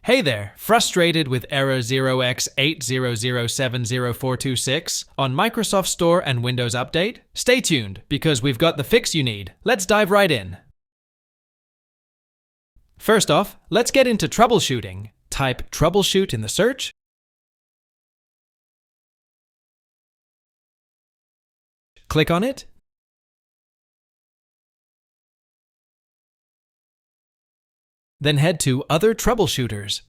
Hey there, frustrated with error 0x80070426 on Microsoft Store and Windows Update? Stay tuned, because we've got the fix you need. Let's dive right in. First off, let's get into troubleshooting. Type troubleshoot in the search. Click on it. Then head to Other Troubleshooters.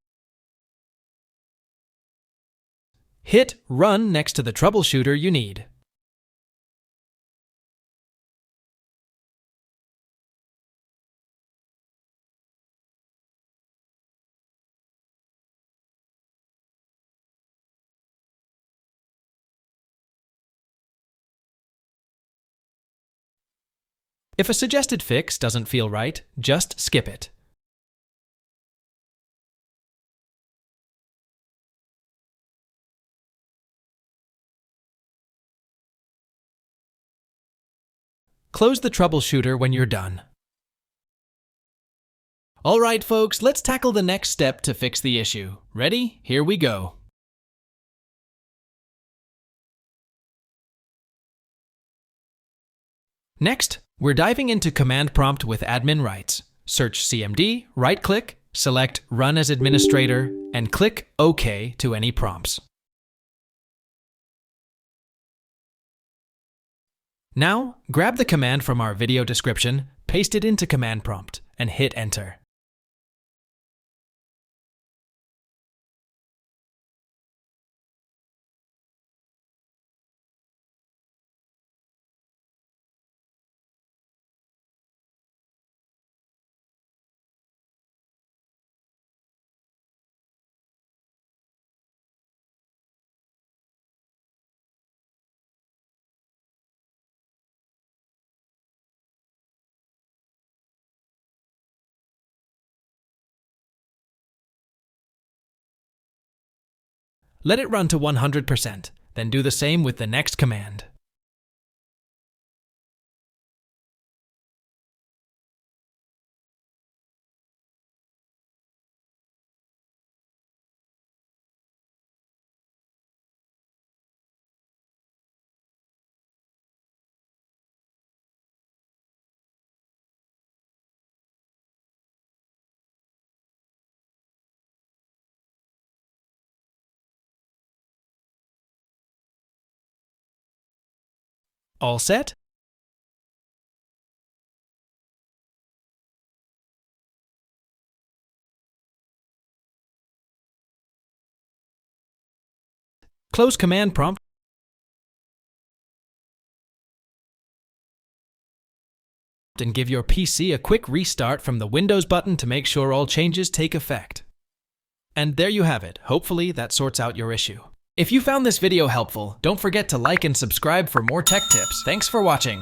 Hit Run next to the troubleshooter you need. If a suggested fix doesn't feel right, just skip it. Close the troubleshooter when you're done. Alright folks, let's tackle the next step to fix the issue. Ready? Here we go. Next, we're diving into Command Prompt with admin rights. Search CMD, right-click, select Run as Administrator, and click OK to any prompts. Now, grab the command from our video description, paste it into Command Prompt, and hit Enter. Let it run to 100%, then do the same with the next command. All set? Close Command Prompt and give your PC a quick restart from the Windows button to make sure all changes take effect. And there you have it. Hopefully that sorts out your issue. If you found this video helpful, don't forget to like and subscribe for more tech tips. Thanks for watching.